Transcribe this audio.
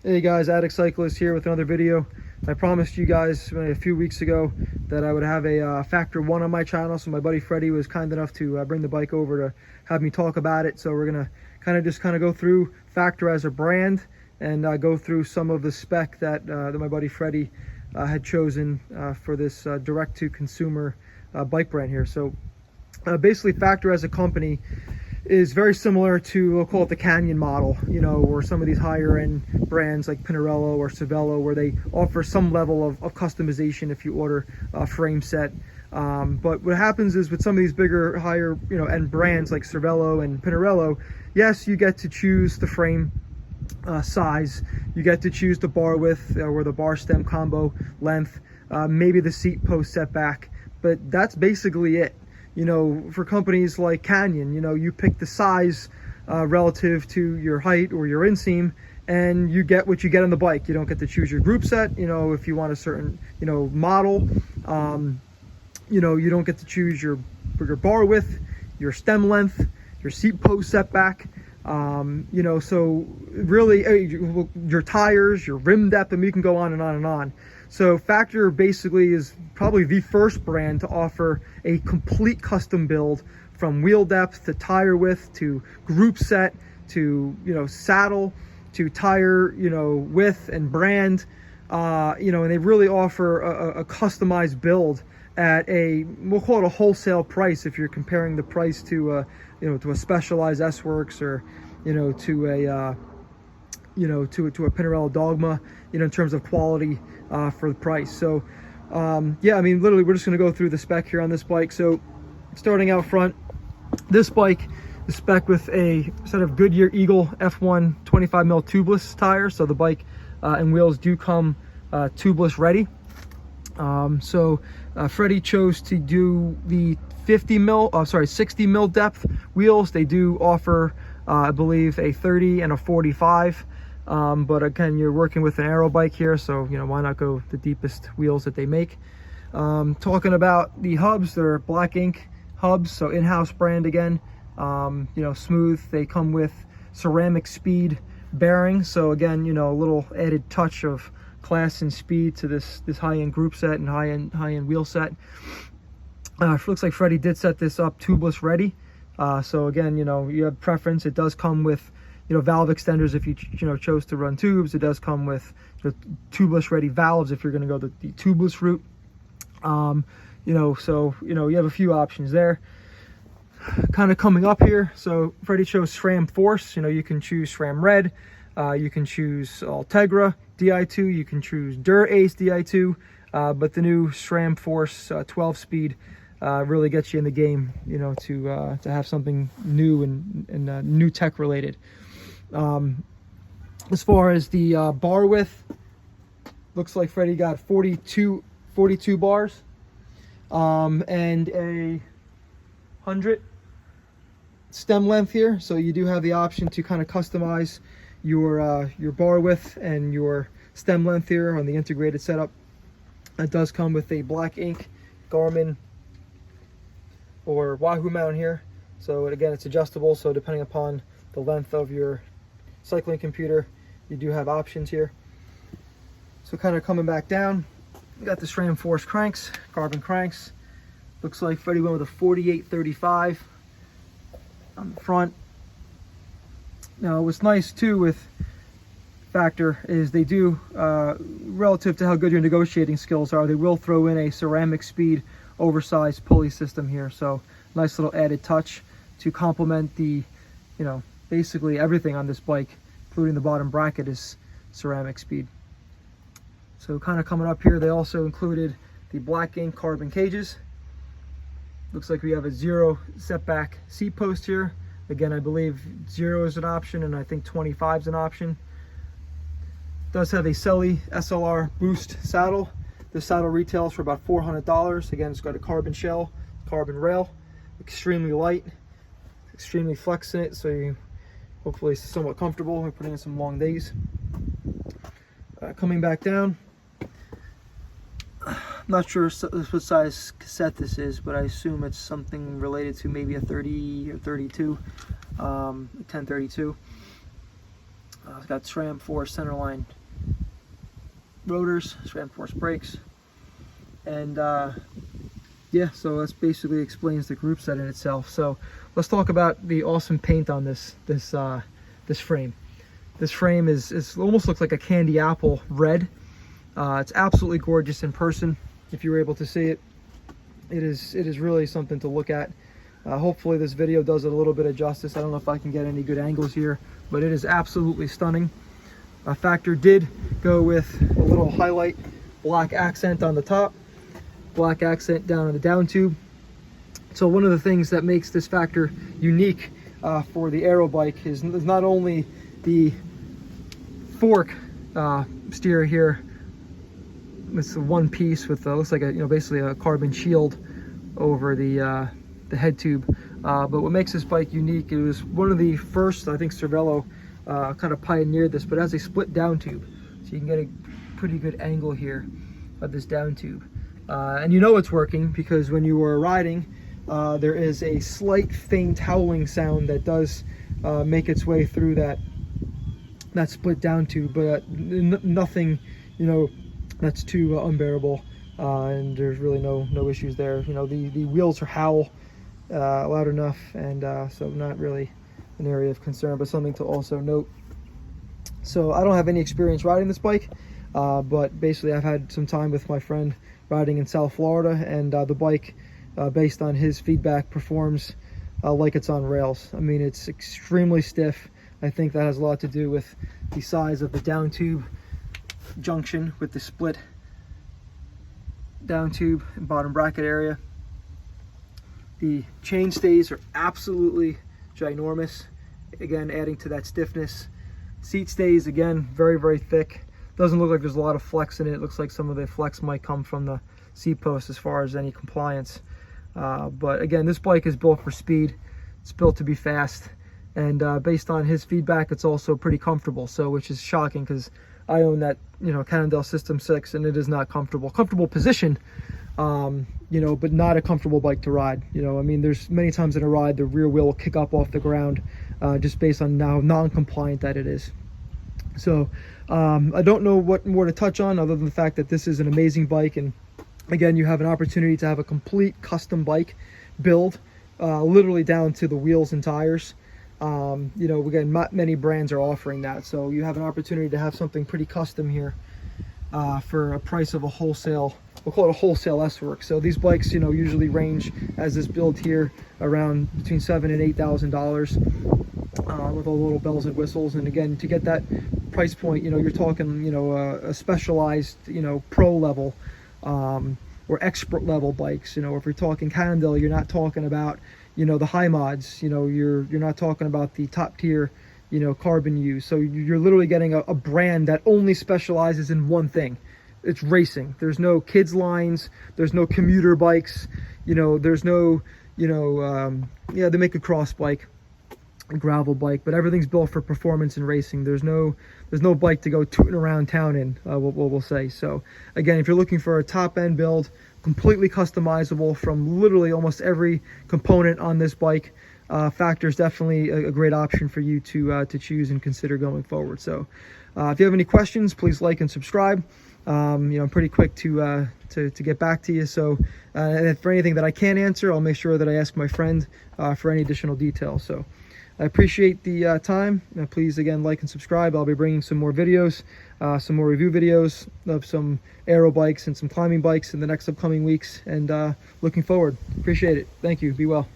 Hey guys, Addict Cyclist here with another video. I promised you guys a few weeks ago that I would have a Factor 1 on my channel, so my buddy Freddie was kind enough to bring the bike over to have me talk about it. So we're gonna kind of go through Factor as a brand and go through some of the spec that my buddy Freddie had chosen for this direct-to-consumer bike brand here. So basically, Factor as a company is very similar to, we'll call it the Canyon model, you know, or some of these higher end brands like Pinarello or Cervelo, where they offer some level of customization if you order a frame set. But what happens is with some of these bigger, higher, end brands like Cervelo and Pinarello, yes, you get to choose the frame size, you get to choose the bar width or the bar stem combo length, maybe the seat post setback, but that's basically it. For companies like Canyon, you pick the size relative to your height or your inseam, and you get what you get on the bike. You don't get to choose your group set, if you want a certain, model. You don't get to choose your bar width, your stem length, your seat post setback. So really your tires, your rim depth, and you can go on and on and on. So Factor basically is probably the first brand to offer a complete custom build, from wheel depth to tire width to group set to saddle to tire width and brand. And they really offer a customized build at we'll call it a wholesale price if you're comparing the price to to a Specialized S-Works or to a Pinarello Dogma, in terms of quality for the price. So literally we're just going to go through the spec here on this bike. So starting out front, this bike is spec with a set of Goodyear Eagle F1 25mm tubeless tires. So the bike and wheels do come tubeless ready. Freddie chose to do the 60mm depth wheels. They do offer I believe a 30 and a 45, but again, you're working with an aero bike here, so why not go the deepest wheels that they make. Talking about the hubs, they're black ink hubs, so in-house brand again. Smooth. They come with ceramic speed bearings, so again, a little added touch of class and speed to this high-end group set and high-end wheel set. Looks like Freddie did set this up tubeless ready. So again, you have preference. It does come with, valve extenders if you, chose to run tubes. It does come with tubeless ready valves if you're going to go the tubeless route. You have a few options there. Kind of coming up here. So Freddie chose SRAM Force. You can choose SRAM Red. You can choose Ultegra Di2. You can choose Dura-Ace Di2. But the new SRAM Force 12-speed really gets you in the game, to have something new and new tech related. As far as the bar width, looks like Freddie got 42 bars and a 100 stem length here. So you do have the option to kind of customize your bar width and your stem length here on the integrated setup. It does come with a black ink Garmin or Wahoo mount here. So again, it's adjustable, so depending upon the length of your cycling computer, you do have options here. So kind of coming back down, we got the SRAM Force cranks, carbon cranks. Looks like Freddie went with a 48-35 on the front. Now what's nice too with Factor is they do, relative to how good your negotiating skills are, they will throw in a ceramic speed oversized pulley system here. So nice little added touch to complement the, basically everything on this bike, including the bottom bracket, is ceramic speed. So kind of coming up here, they also included the black ink carbon cages. Looks like we have a 0 setback seat post here. Again, I believe 0 is an option, and I think 25 is an option. Does have a Selly SLR Boost saddle. This saddle retails for about $400. Again, it's got a carbon shell, carbon rail, extremely light, extremely flex in it, so you hopefully somewhat comfortable when putting in some long days. Coming back down, I'm not sure what size cassette this is, but I assume it's something related to maybe a 30 or 32, 1032. It's got SRAM Force centerline rotors, SRAM Force brakes, and yeah, so that's basically explains the group set in itself. So let's talk about the awesome paint on this frame. This frame is almost looks like a candy apple red. It's absolutely gorgeous in person. If you were able to see it, it is really something to look at. Hopefully this video does it a little bit of justice. I don't know if I can get any good angles here, but it is absolutely stunning. Factor did go with a little highlight black accent on the top, black accent down on the down tube. So one of the things that makes this Factor unique for the aero bike is not only the fork steer here. It's a one piece with looks like a basically a carbon shield over the head tube. But what makes this bike unique, it was one of the first, I think Cervelo kind of pioneered this, but it has a split down tube, so you can get a pretty good angle here of this down tube. And you know it's working because when you were riding, there is a slight faint howling sound that does make its way through that split down tube, but nothing that's too unbearable, and there's really no issues there. The wheels are howl loud enough, and so not really an area of concern, but something to also note. So I don't have any experience riding this bike, but basically I've had some time with my friend riding in South Florida, and the bike, based on his feedback, performs like it's on rails. I mean, it's extremely stiff. I think that has a lot to do with the size of the down tube junction with the split down tube and bottom bracket area. The chain stays are absolutely ginormous, again adding to that stiffness. Seat stays, again, very thick. Doesn't look like there's a lot of flex in it. It looks like some of the flex might come from the seat post as far as any compliance. But again, this bike is built for speed. It's built to be fast, and based on his feedback, it's also pretty comfortable. So, which is shocking because I own that Cannondale System 6, and it is not comfortable. Comfortable position, but not a comfortable bike to ride. I mean, there's many times in a ride the rear wheel will kick up off the ground just based on how non-compliant that it is. So I don't know what more to touch on other than the fact that this is an amazing bike, and again, you have an opportunity to have a complete custom bike build, literally down to the wheels and tires. Again, not many brands are offering that, so you have an opportunity to have something pretty custom here for a price of a wholesale, we'll call it a wholesale S-Works. So these bikes, usually range, as this build here, around between $7,000 and $8,000 with all the little bells and whistles. And again, to get that price point, you're talking, a specialized, pro level or expert level bikes. If you're talking Cannondale, you're not talking about the high mods. You're not talking about the top tier carbon use. So you're literally getting a brand that only specializes in one thing. It's racing. There's no kids lines, there's no commuter bikes, there's no they make a cross bike, a gravel bike, but everything's built for performance and racing. There's no bike to go tooting around town in, we'll say. So again, if you're looking for a top end build, completely customizable from literally almost every component on this bike, Factor is definitely a great option for you to choose and consider going forward. So if you have any questions, please like and subscribe. I'm pretty quick to get back to you. So and for anything that I can't answer, I'll make sure that I ask my friend for any additional details. So I appreciate the time. Please, again, like and subscribe. I'll be bringing some more videos, some more review videos of some aero bikes and some climbing bikes in the next upcoming weeks, and looking forward. Appreciate it. Thank you. Be well.